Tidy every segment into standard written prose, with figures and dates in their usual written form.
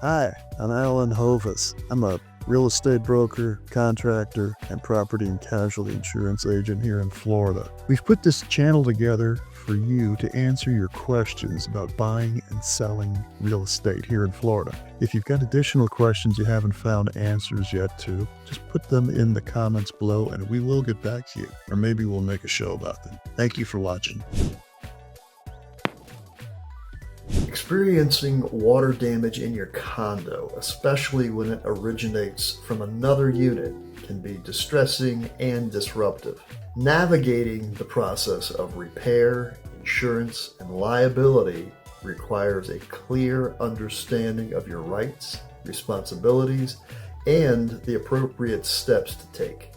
Hi, I'm Alan Hovis. I'm a real estate broker, contractor, and property and casualty insurance agent here in Florida. We've put this channel together for you to answer your questions about buying and selling real estate here in Florida. If you've got additional questions you haven't found answers yet to, just put them in the comments below and we will get back to you. Or maybe we'll make a show about them. Thank you for watching. Experiencing water damage in your condo, especially when it originates from another unit, can be distressing and disruptive. Navigating the process of repair, insurance, and liability requires a clear understanding of your rights, responsibilities, and the appropriate steps to take.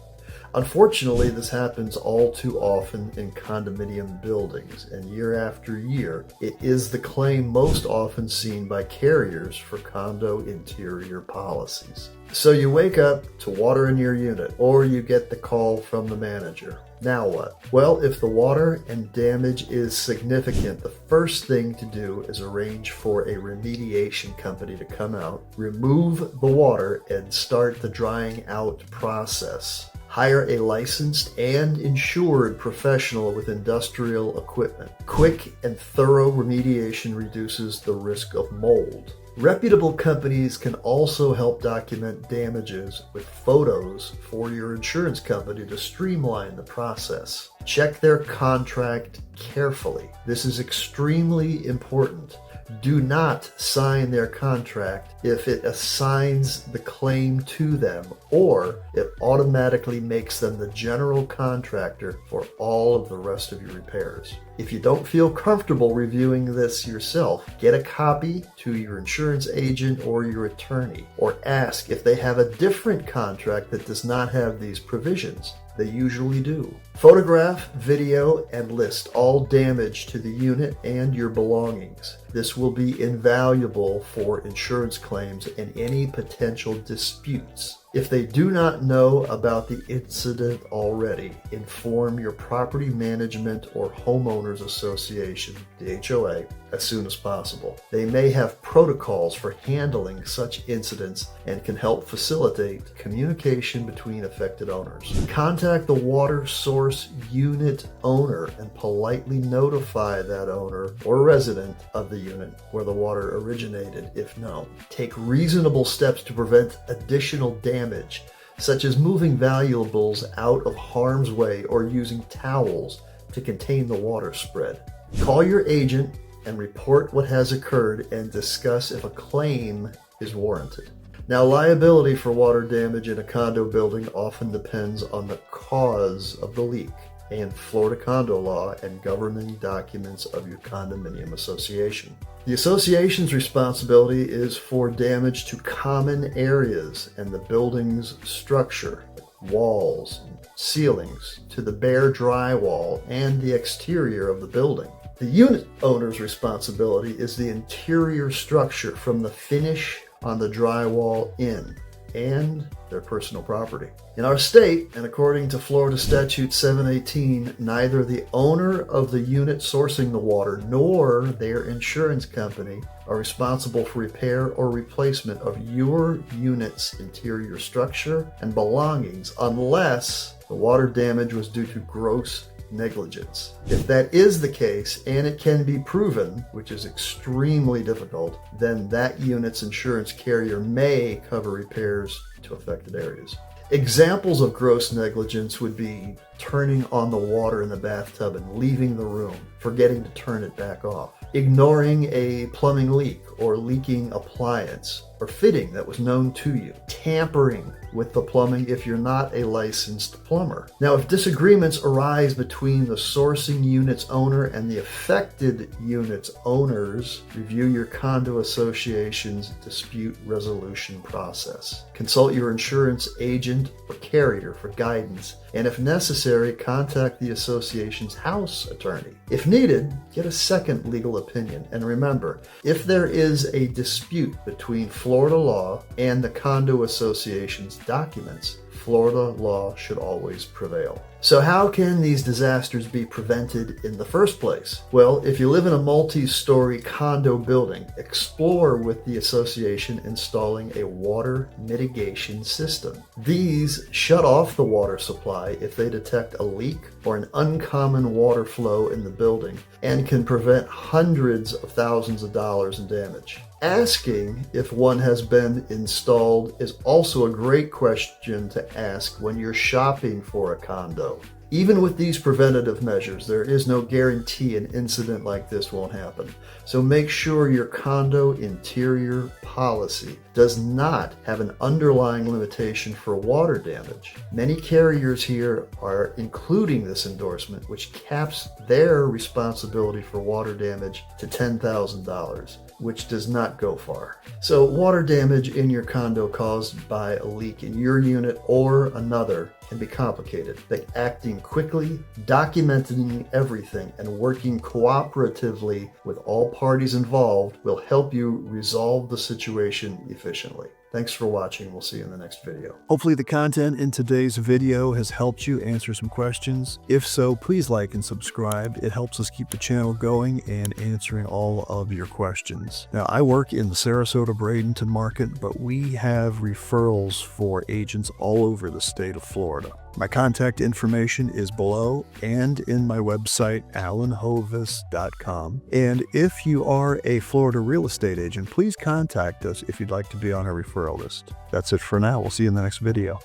Unfortunately, this happens all too often in condominium buildings, and year after year, it is the claim most often seen by carriers for condo interior policies. So you wake up to water in your unit, or you get the call from the manager. Now what? Well, if the water and damage is significant, the first thing to do is arrange for a remediation company to come out, remove the water, and start the drying out process. Hire a licensed and insured professional with industrial equipment. Quick and thorough remediation reduces the risk of mold. Reputable companies can also help document damages with photos for your insurance company to streamline the process. Check their contract carefully. This is extremely important. Do not sign their contract if it assigns the claim to them or it automatically makes them the general contractor for all of the rest of your repairs. If you don't feel comfortable reviewing this yourself, get a copy to your insurance agent or your attorney, or ask if they have a different contract that does not have these provisions. They usually do. Photograph, video, and list all damage to the unit and your belongings. This will be invaluable for insurance claims and any potential disputes. If they do not know about the incident already, inform your property management or homeowners association, the HOA, as soon as possible. They may have protocols for handling such incidents and can help facilitate communication between affected owners. Contact the water source unit owner and politely notify that owner or resident of the unit where the water originated if known. Take reasonable steps to prevent additional damage, such as moving valuables out of harm's way or using towels to contain the water spread. Call your agent and report what has occurred and discuss if a claim is warranted. Now, liability for water damage in a condo building often depends on the cause of the leak and Florida condo law and governing documents of your condominium association. The association's responsibility is for damage to common areas and the building's structure, walls, ceilings, to the bare drywall and the exterior of the building. The unit owner's responsibility is the interior structure from the finish on the drywall in and their personal property. In our state, and according to Florida Statute 718, neither the owner of the unit sourcing the water nor their insurance company are responsible for repair or replacement of your unit's interior structure and belongings unless the water damage was due to gross negligence. If that is the case, and it can be proven, which is extremely difficult, then that unit's insurance carrier may cover repairs to affected areas. Examples of gross negligence would be turning on the water in the bathtub and leaving the room, forgetting to turn it back off, ignoring a plumbing leak or leaking appliance or fitting that was known to you, tampering with the plumbing if you're not a licensed plumber. Now, if disagreements arise between the sourcing unit's owner and the affected unit's owners, review your condo association's dispute resolution process. Consult your insurance agent or carrier for guidance, and if necessary, contact the association's house attorney. If needed, get a second legal opinion. And remember, if there is a dispute between Florida law and the condo association's documents, Florida law should always prevail. So how can these disasters be prevented in the first place? Well, if you live in a multi-story condo building, explore with the association installing a water mitigation system. These shut off the water supply if they detect a leak or an uncommon water flow in the building and can prevent hundreds of thousands of dollars in damage. Asking if one has been installed is also a great question to ask when you're shopping for a condo. Even with these preventative measures, there is no guarantee an incident like this won't happen. So make sure your condo interior policy does not have an underlying limitation for water damage. Many carriers here are including this endorsement, which caps their responsibility for water damage to $10,000. Which does not go far. So water damage in your condo caused by a leak in your unit or another can be complicated. But acting quickly, documenting everything, and working cooperatively with all parties involved will help you resolve the situation efficiently. Thanks for watching. We'll see you in the next video. Hopefully the content in today's video has helped you answer some questions. If so, please like and subscribe. It helps us keep the channel going and answering all of your questions. Now, I work in the Sarasota-Bradenton market, but we have referrals for agents all over the state of Florida. My contact information is below and in my website, alanhovis.com. And if you are a Florida real estate agent, please contact us if you'd like to be on our referral list. That's it for now. We'll see you in the next video.